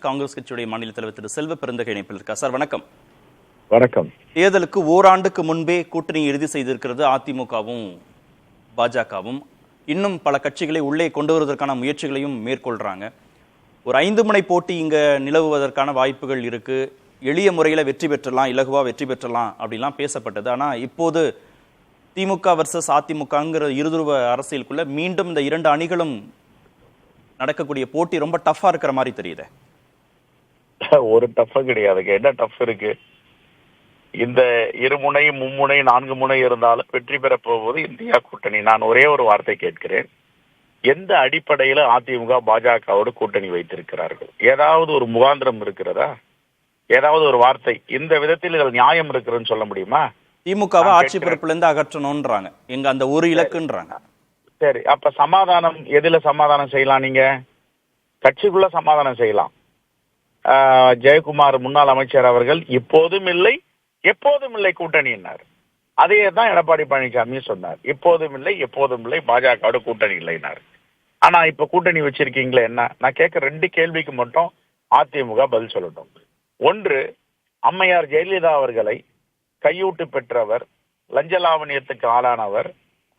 காங்கிரஸ் கட்சியுடைய மாநில தலைவர் திரு செல்வ பெருந்தகை இணைப்பில் இருக்கா. சார் வணக்கம். வணக்கம். தேர்தலுக்கு ஓராண்டுக்கு முன்பே கூட்டணி இறுதி செய்திருக்கிறது அதிமுகவும் பாஜகவும். இன்னும் பல கட்சிகளை உள்ளே கொண்டு வருவதற்கான முயற்சிகளையும் மேற்கொள்றாங்க. ஒரு 5 முனை போட்டி இங்க நிலவுவதற்கான வாய்ப்புகள் இருக்கு. எளிய முறையில் வெற்றி பெற்றலாம், இலகுவா வெற்றி பெற்றலாம் அப்படிலாம் பேசப்பட்டது. ஆனா இப்போது திமுக வர்சஸ் அதிமுகங்கிற இருதுருவ அரசியலுக்குள்ள மீண்டும் இந்த 2 அணிகளும் நடக்கக்கூடிய போட்டி ரொம்ப டஃபா இருக்கிற மாதிரி தெரியுது. ஒரு டஃப் கிடையாது. என்ன டஃப் இருக்கு? இந்த 2 முனை, 3 முனை, 4 முனை இருந்தாலும் வெற்றி பெற போவது இந்தியா கூட்டணி. நான் ஒரே ஒரு வார்த்தை கேட்கிறேன். எந்த அடிப்படையில அதிமுக பாஜகவோடு கூட்டணி வைத்திருக்கிறார்கள்? ஏதாவது ஒரு முகாந்திரம் இருக்கிறதா? ஏதாவது ஒரு வார்த்தை இந்த விதத்தில் இதில் நியாயம் இருக்குன்னு சொல்ல முடியுமா? திமுகவை ஆட்சி பொறுப்புல இருந்து அகற்றணும்ன்றாங்க. எங்க அந்த ஒரு இலக்குன்றாங்க. சரி, அப்ப சமாதானம் எதுல சமாதானம் செய்யலாம்? நீங்க கட்சிக்குள்ள சமாதானம் செய்யலாம். ஜெயக்குமார் முன்னாள் அமைச்சர் அவர்கள் இப்போதும் இல்லை எப்போதும் இல்லை கூட்டணினார். அதே தான் எடப்பாடி பழனிசாமி சொன்னார். இப்போதும் இல்லை எப்போதும் இல்லை பாஜகவோட கூட்டணி இல்லைனார். ஆனா இப்ப கூட்டணி வச்சிருக்கீங்களே என்ன? நான் கேட்க 2 கேள்விக்கு மட்டும் அதிமுக பதில் சொல்லட்டும். ஒன்று, அம்மையார் ஜெயலலிதா அவர்களை கையூட்டு பெற்றவர், லஞ்ச லாவணியத்துக்கு ஆளானவர்,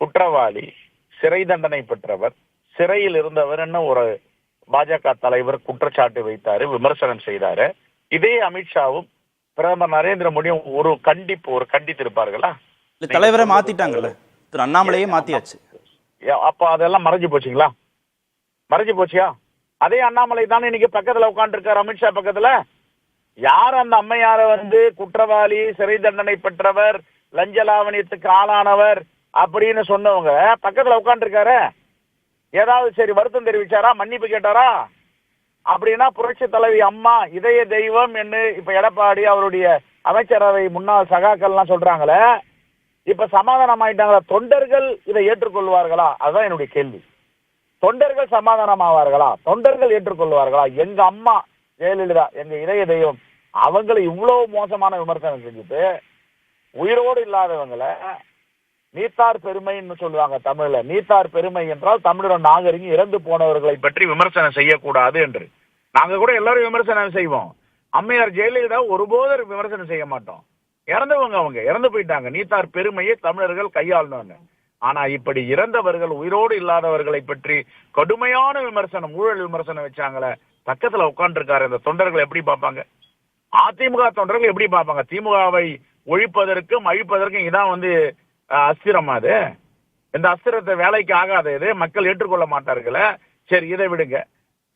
குற்றவாளி, சிறை தண்டனை பெற்றவர், சிறையில் இருந்தவர் என்ன ஒரு பாஜக தலைவர் குற்றச்சாட்டு வைத்தாரு, விமர்சனம் செய்தாரு. இதே அமித்ஷாவும் பிரதமர் நரேந்திர மோடியும் ஒரு கண்டித்திருப்பார்களா? தலைவரை மாத்திட்டாங்கல்ல, திரு அண்ணாமலையே மாத்தியாச்சு. அப்ப அதெல்லாம் மறைஞ்சு போச்சுங்களா? மறைஞ்சு போச்சியா? அதே அண்ணாமலை தானே இன்னைக்கு பக்கத்துல உட்கார்ந்து இருக்காரு, அமித்ஷா பக்கத்துல. யார் அந்த அம்மையார குற்றவாளி, சிறை தண்டனை பெற்றவர், லஞ்ச லாவணியத்துக்கு ஆளானவர் அப்படின்னு சொன்னவங்க பக்கத்துல உட்கார்ந்து இருக்காரு. ஏதாவது சரி வருத்தம் தெரிவிச்சாரா? மன்னிப்பு கேட்டாரா? அப்படின்னா புரட்சி தலைவி அம்மா இதய தெய்வம் என்று இப்ப எடப்பாடி அவருடைய அமைச்சரவை முன்னாள் சகாக்கள்லாம் சொல்றாங்களே, இப்ப சமாதானம் ஆயிட்டாங்களா? தொண்டர்கள் இதை ஏற்றுக்கொள்வார்களா? அதுதான் என்னுடைய கேள்வி. தொண்டர்கள் சமாதானம் ஆவார்களா? தொண்டர்கள் ஏற்றுக்கொள்வார்களா? எங்க அம்மா ஜெயலலிதா, எங்க இதய தெய்வம், அவங்களை இவ்வளவு மோசமான விமர்சனம் செஞ்சுட்டு உயிரோடு இல்லாதவங்களை நீத்தார் பெருமைன்னு சொல்லுவாங்க தமிழ்ல. நீத்தார் பெருமை என்றால் தமிழோட நாகரிகம் இறந்து போனவர்களை பற்றி விமர்சனம் செய்யக்கூடாது என்று. நாங்க கூட எல்லாரும் விமர்சனம் செய்வோம். அம்மையார் ஜெயலலிதா ஒருபோதும் விமர்சனம் செய்ய மாட்டோம். இறந்தவங்க, அவங்க இறந்து போயிட்டாங்க. நீத்தார் பெருமையை தமிழர்கள் கையாளணும். ஆனா இப்படி இறந்தவர்கள், உயிரோடு இல்லாதவர்களை பற்றி கடுமையான விமர்சனம், ஊழல் விமர்சனம் வச்சாங்களே, பக்கத்துல உட்கார்ந்து இருக்காரு. இந்த தொண்டர்கள் எப்படி பார்ப்பாங்க? அதிமுக தொண்டர்கள் எப்படி பார்ப்பாங்க? திமுகவை ஒழிப்பதற்கும் அழிப்பதற்கும் இதான் அஸ்திரமா? அது இந்த அஸ்திரத்தை வேலைக்கு ஆகாத இது. மக்கள் ஏற்றுக்கொள்ள மாட்டார்களே. சரி, இதை விடுங்க.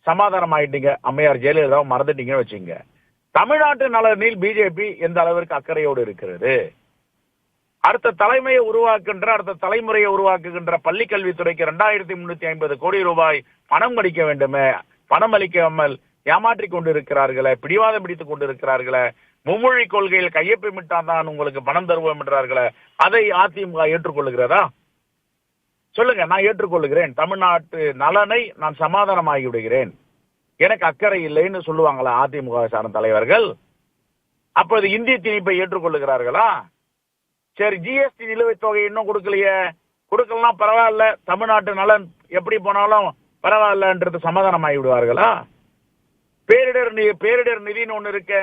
சமாதானம் ஆயிட்டீங்க, அம்மையார் ஜெயலலிதாவை மறந்துட்டீங்கன்னு வச்சுங்க. தமிழ்நாட்டு நலனில் பிஜேபி எந்த அளவிற்கு அக்கறையோடு இருக்கிறது? அடுத்த தலைமையை உருவாக்குகின்ற, அடுத்த தலைமுறையை உருவாக்குகின்ற பள்ளி கல்வித்துறைக்கு 2350 கோடி ரூபாய் பணம் அளிக்க வேண்டுமே, பணம் அளிக்காமல் ஏமாற்றிக் கொண்டிருக்கிறார்களே, பிடிவாதம் பிடித்துக் கொண்டிருக்கிறார்களே, மும்மொழி கொள்கையில் கையொப்பமிட்டால்தான் உங்களுக்கு பணம் தருவோம் என்றார்களே, அதை அதிமுக ஏற்றுக்கொள்ளுகிறதா? சொல்லுங்க. நான் ஏற்றுக்கொள்ளுகிறேன். தமிழ்நாட்டு நலனை நான் சமாதானமாகி விடுகிறேன், எனக்கு அக்கறை இல்லைன்னு சொல்லுவாங்களா அதிமுக சார்ந்த தலைவர்கள்? அப்போது இந்திய திணிப்பை ஏற்றுக்கொள்ளுகிறார்களா? சரி, ஜிஎஸ்டி நிலுவைத் தொகை இன்னும் கொடுக்கலையே, கொடுக்கலாம் பரவாயில்ல, தமிழ்நாட்டு நலன் எப்படி போனாலும் பரவாயில்லன்றது சமாதானமாகி விடுவார்களா? பேரிடர் நிதின்னு ஒண்ணு இருக்க,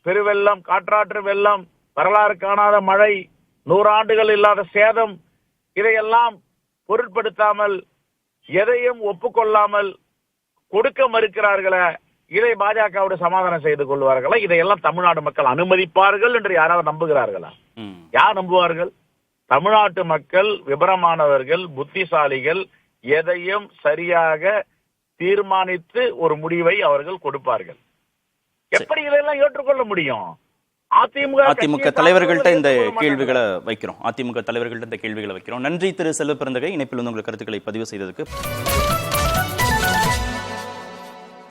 பெருவெள்ளம், காற்றாற்று வெள்ளம், வரலாறு காணாத மழை, 100 ஆண்டுகள் இல்லாத சேதம், இதையெல்லாம் பொருட்படுத்தாமல், எதையும் ஒப்புக்கொள்ளாமல் கொடுக்க மறுக்கிறார்களே, இதை பாஜகவோடு சமாதானம் செய்து கொள்வார்களா? இதையெல்லாம் தமிழ்நாடு மக்கள் அனுமதிப்பார்கள் என்று யாராவது நம்புகிறார்களா? யார் நம்புவார்கள்? தமிழ்நாட்டு மக்கள் விபரமானவர்கள், புத்திசாலிகள். எதையும் சரியாக தீர்மானித்து ஒரு முடிவை அவர்கள் கொடுப்பார்கள். எப்படி இதெல்லாம் ஏற்றுக்கொள்ள முடியும்? அதிமுக தலைவர்கள்ட்ட இந்த கேள்விகளை வைக்கிறோம். அதிமுக தலைவர்கள்ட்ட இந்த கேள்விகளை வைக்கிறோம். நன்றி திரு செல்வ பெருந்தகை, இணைப்பில் வந்து உங்கள் கருத்துக்களை பதிவு செய்ததுக்கு.